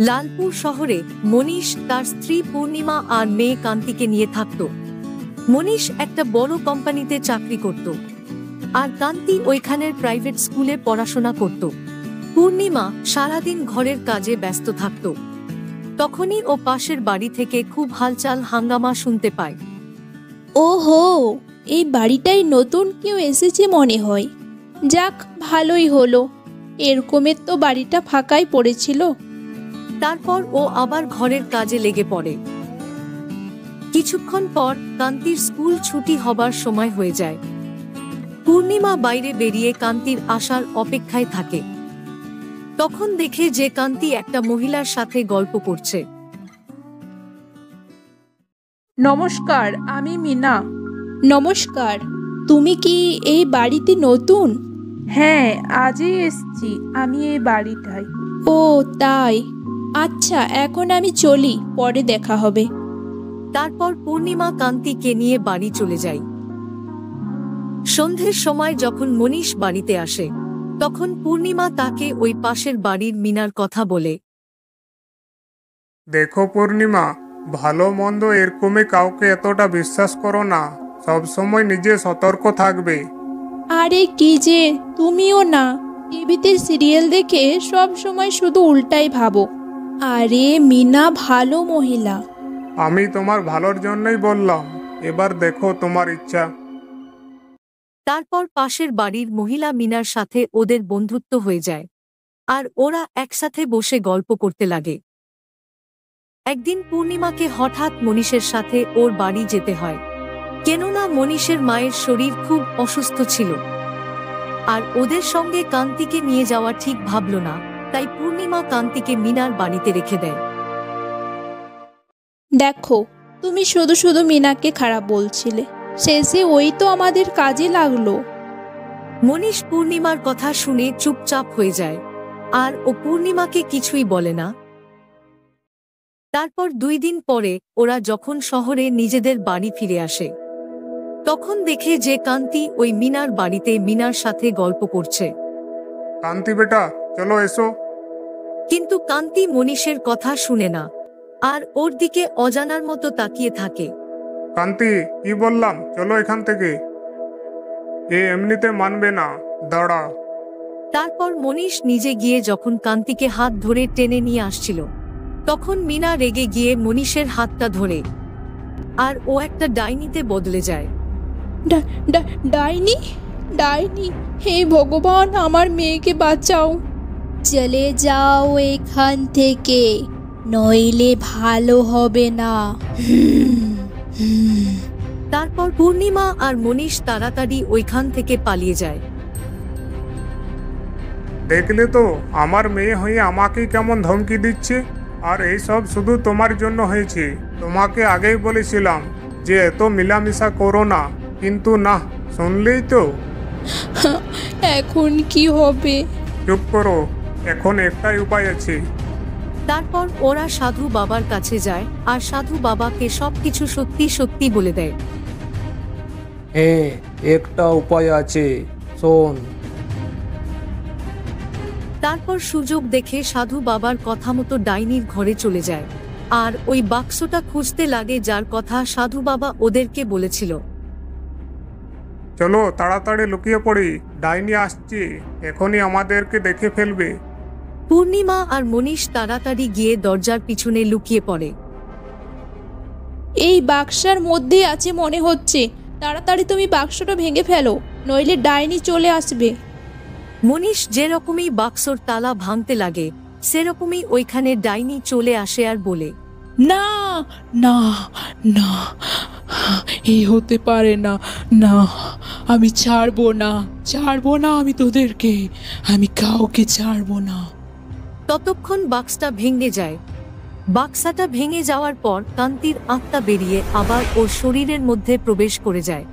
লালপুর শহরে মনীষ তার স্ত্রী পূর্ণিমা আর মেয়ে কান্তিকে নিয়ে থাকত। মনীষ একটা বড় কোম্পানিতে চাকরি করত, আর কান্তি ওইখানের প্রাইভেট স্কুলে পড়াশোনা করত। পূর্ণিমা সারাদিন ঘরের কাজে ব্যস্ত থাকত। তখনই ও পাশের বাড়ি থেকে খুব হালচাল হাঙ্গামা শুনতে পায়। ওহো, এই বাড়িটাই নতুন কেউ এসেছে মনে হয়। যাক, ভালোই হলো। এরকমের তো বাড়িটা ফাঁকাই পড়েছিল। তারপর ও আবার ঘরের কাজে লেগে পড়ে। কিছুক্ষণ পর কান্তির স্কুল ছুটি হবার সময় হয়ে যায়। পূর্ণিমা বাইরে বেরিয়ে কান্তির আসার অপেক্ষায় থাকে। তখন দেখে যে কান্তি একটা মহিলার সাথে গল্প করছে। নমস্কার, আমি মিনা। নমস্কার, তুমি কি এই বাড়িতে নতুন? হ্যাঁ, আজই এসছি আমি এই বাড়িটায়। ও তাই, আচ্ছা, এখন আমি চলি, পরে দেখা হবে। তারপর পূর্ণিমা কান্তিকে নিয়ে বাড়ি চলে যায়। সন্ধ্যের সময় যখন মনীষ বাড়িতে আসে, তখন পূর্ণিমা তাকে ওই পাশের বাড়ির মিনার কথা বলে। দেখো পূর্ণিমা, ভালো মন্দ এরকমই কাউকে এতটা বিশ্বাস করো না। সবসময় নিজে সতর্ক থাকবে। আরে কি যে, তুমিও না টিভিতে সিরিয়াল দেখে সব সময় শুধু উল্টাই ভাবো। আরে মিনা ভালো মহিলা। আমি তোমার ভালোর জন্যই বললাম, এবার দেখো তোমার ইচ্ছা। তারপর পাশের বাড়ির মহিলা মিনার সাথে ওদের বন্ধুত্ব হয়ে যায়, আর ওরা একসাথে বসে গল্প করতে লাগে। একদিন পূর্ণিমাকে হঠাৎ মনীষের সাথে ওর বাড়ি যেতে হয়, কেননা মনীষের মায়ের শরীর খুব অসুস্থ ছিল। আর ওদের সঙ্গে কান্তিকে নিয়ে যাওয়া ঠিক ভাবল না, তাই পূর্ণিমা কান্তিকে মিনার বাড়িতে রেখে দেয়। দেখো, তুমি শুধু শুধু মিনাকে খারাপ বলছিলে, শেষে ওই তো আমাদের কাজে লাগলো। মনীষ পূর্ণিমার কথা শুনে চুপচাপ হয়ে যায়, আর ও পূর্ণিমাকে কিছুই বলে না। তারপর 2 দিন পরে ওরা যখন শহরে নিজেদের বাড়ি ফিরে আসে, তখন দেখে যে কান্তি ওই মিনার বাড়িতে মিনার সাথে গল্প করছে। কান্তি বেটা, চলো এসো। কিন্তু কান্তি মনীষের কথা শুনে না, আর ওর দিকে অজানার মতো তাকিয়ে থাকে। কান্তি, কি বললাম, চলো এখান থেকে। এ এমনিতে মানবে না, দাঁড়া। তারপর মনীষ নিজে গিয়ে যখন কান্তিকে হাত ধরে টেনে নিয়ে আসছিল, তখন মিনা রেগে গিয়ে মনীষের হাতটা ধরে, আর ও একটা ডাইনিতে বদলে যায়। ডাইনি? ডাইনি? হে ভগবান, আমার মেয়েকে বাঁচাও। চলে যাও এখান থেকে, নইলে ভালো হবে না। তারপর পূর্ণিমা আর মনীষ তাড়াতাড়ি ওইখান থেকে পালিয়ে যায়। দেখলে তো, আমার মেয়ে হয়ে আমাকেই কেমন ধমকি দিচ্ছে। আর এই সব শুধু তোমার জন্য হয়েছে। তোমাকে আগেই বলেছিলাম যে এত মিলামিশা করো না, কিন্তু না, শুনলেই তো। এখন কি হবে? চুপ করো, এখন একটাই উপায় আছে। তারপর ওরা সাধু বাবার কাছে যায়, আর সাধু বাবাকে সবকিছু সত্যি সত্যি বলে দেয়। হ্যাঁ, একটা উপায় আছে, শোন। তারপর সুযোগ দেখে সাধু বাবার কথা মতো ডাইনির ঘরে চলে যায়, আর ওই বাক্সটা খুঁজতে লাগে যার কথা সাধু বাবা ওদেরকে বলেছিল। চলো তাড়াতাড়ি লুকিয়ে পড়ি, ডাইনি আসছে, এখনই আমাদেরকে দেখে ফেলবে। পূর্ণিমা আর মনীষ তাড়াতাড়ি গিয়ে দরজার পিছনে লুকিয়ে পড়ে। এই বাক্সের মধ্যে আছে মনে হচ্ছে, তাড়াতাড়ি তুমি বাক্সটা ভেঙে ফেলো, নইলে ডাইনি চলে আসবে। মনীষ যেরকমই বাক্সর তালা ভাঙতে লাগে, সেরকমই ওইখানে ডাইনি চলে আসে আর বলে, না না না, এই হতে পারে না, না, আমি ছাড়বো না, ছাড়বো না আমি তোদেরকে, আমি কাউকে ছাড়বো না। ততক্ষণ বাক্সটা ভেঙে যায়। বাক্সাটা ভেঙে যাওয়ার পর কান্তির আত্মা বেরিয়ে আবার ওর শরীরের মধ্যে প্রবেশ করে যায়।